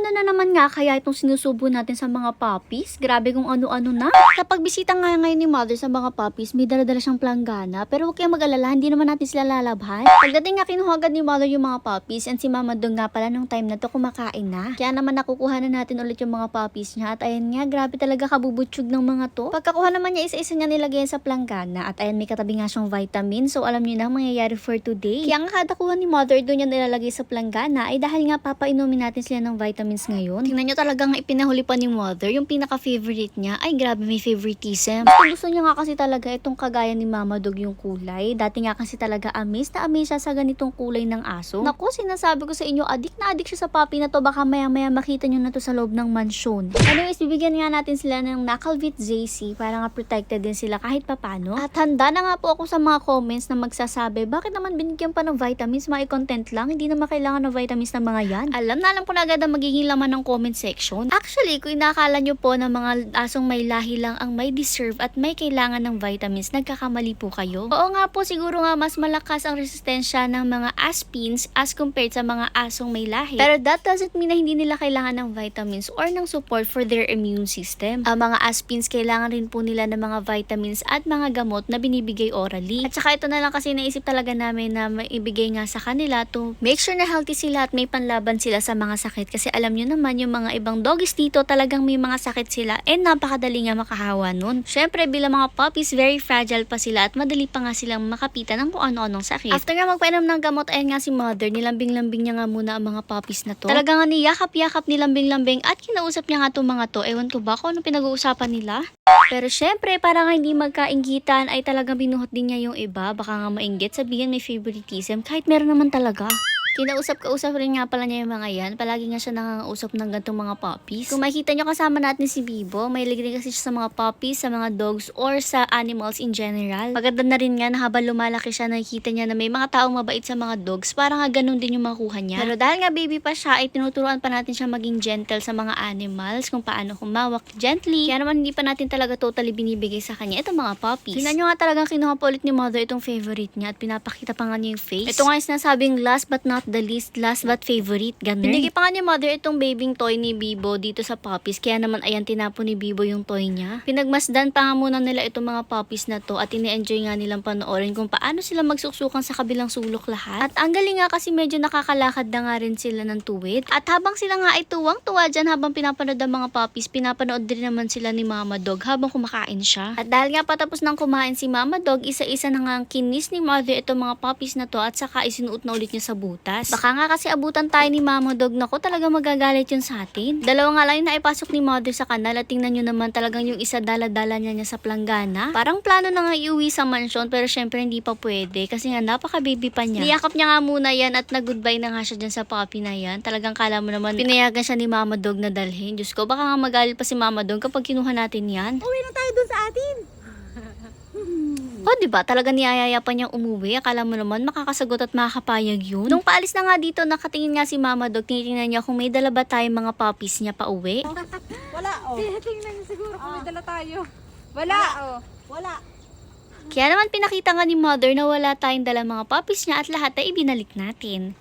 ano na naman nga kaya itong sinusubo natin sa mga puppies? Grabe kung ano-ano na. Kapag bisita nga ngayon ni mother sa mga puppies, may dala-dala siyang planggana. Pero huwag kayong mag-alala, hindi naman natin sila lalabhan. Pagdating nga kinuha agad ni mother yung mga puppies, and si mama doon nga pala nung time na to kumakain na. Kaya naman nakukuha na natin ulit yung mga puppies niya. At ayan nga, grabe talaga kabubutsyog ng mga to. Pagkakuha naman niya, isa-isa niya nilagay sa planggana. At ayan, may katabi nga siyang vitamin. So alam niyo na ang mangyayari for today. Kaya nga kada kuha ni mother doon niya nilalagay sa planggana ay dahil nga papainumin natin sila ng vitamins ngayon. Tingnan nyo talagang ipinahuli pa ni mother. Yung pinaka-favorite niya, ay grabe may favoritism. Gusto niya nga kasi talaga itong kagaya ni Mama Dog yung kulay. Dati nga kasi talaga amaze siya sa ganitong kulay ng aso. Naku, sinasabi ko sa inyo, adik na adik siya sa puppy na to. Baka maya-maya makita nyo na to sa loob ng mansyon. Anyways, bibigyan nga natin sila ng Knuckle JC para nga protected din sila kahit papano. At handa na nga po ako sa mga comments na magsasabi, bakit naman binigyan pa ng vitamins? May content lang, hindi naman kailangan ng vitamins ng mga yan. Alam ko na agad ang magiging laman ng comment section. Actually, kung inakala nyo po na mga asong may lahi lang ang may deserve at may kailangan ng vitamins, nagkakamali po kayo. Oo nga po, siguro nga mas malakas ang resistensya ng mga aspins as compared sa mga asong may lahi. Pero that doesn't mean na hindi nila kailangan ng vitamins or ng support for their immune system. Ang mga aspins kailangan rin po nila ng mga vitamins at mga gamot na binibigay orally. At saka ito na lang kasi naisip talaga namin na maibigay nga sa kanila to make sure na healthy sila at may panlaban sila sa mga sakit. Kasi alam nyo naman yung mga ibang doggies dito talagang may mga sakit sila and napakadali nga makahawa nun. Syempre bilang mga puppies, very fragile pa sila at madali pa nga silang makapitan ng kung ano-anong sakit. After nga magpainom ng gamot, ayan nga si mother, nilambing-lambing niya nga muna ang mga puppies na to. Talagang nga niyakap-yakap nilambing-lambing at kinausap niya nga itong mga to. Ewan ko ba kung ano pinag-uusapan nila? Pero syempre, para nga hindi magkainggitan ay talagang binuhot din niya yung iba. Baka nga mainggit, sabihin may favoritism kahit meron naman talaga. Kinausap-kausap rin nga pala niya yung mga yan. Palagi nga siya nangangausap ng gantong mga puppies. Kung makikita nyo kasama natin si Bibo, may rin kasi siya sa mga puppies, sa mga dogs, or sa animals in general. Maganda na rin nga na habang lumalaki siya, nakikita niya na may mga taong mabait sa mga dogs. Para nga ganun din yung makuha niya. Pero dahil nga baby pa siya, ay tinuturuan pa natin siya maging gentle sa mga animals, kung paano humawak gently. Kaya naman hindi pa natin talaga totally binibigay sa kanya itong mga puppies. Tingnan nyo nga talagang kinuha pa ulit ni mother itong favorite niya at pinapakita pa nga niya yung face. Ito nga yung sinasabing last but not the least, last but favorite, ganun. Binigay pa nga ni mother itong babying toy ni Bibo dito sa puppies, kaya naman ayan tinapon ni Bibo yung toy niya. Pinagmasdan pa nga muna nila itong mga puppies na to at ini-enjoy nga nilang panoorin kung paano sila magsuksukan sa kabilang sulok lahat. At ang galing nga kasi medyo nakakalakad na nga rin sila ng tuwid. At habang sila nga ay tuwang-tuwa dyan habang pinapanood ang mga puppies, pinapanood din naman sila ni Mama Dog habang kumakain siya. At dahil nga patapos nang kumain si Mama Dog, isa-isa na nga kinis ni mother itong mga puppies na to at saka isinuot na ulit niya sa butas. Baka nga kasi abutan tayo ni Mama Dog, nako talaga magagalit yun sa atin. Dalawa nga lang yung naipasok ni mother sa kanal at tingnan nyo naman talagang yung isa dala-dala niya sa planggana. Parang plano na nga iuwi sa mansyon pero syempre hindi pa pwede kasi nga napaka-baby pa niya. Niyakap niya nga muna yan at nag-goodbye na nga siya dyan sa puppy na yan. Talagang kala mo naman pinayagan siya ni Mama Dog na dalhin. Diyos ko, baka nga magalit pa si Mama Dog kapag kinuha natin yan. Uwi na tayo dun sa atin. O, diba? Talaga niyayaya pa niyang umuwi. Akala mo naman makakasagot at makakapayag yun. Nung paalis na nga dito, nakatingin nga si Mama Dog. Tinitingnan niya kung may dala ba tayong mga puppies niya pa uwi. Wala, oh. Tingnan niyo siguro kung may dala tayo. Wala, oh. Wala. Kaya naman pinakita nga ni Mother na wala tayong dala mga puppies niya at lahat ay ibinalik natin.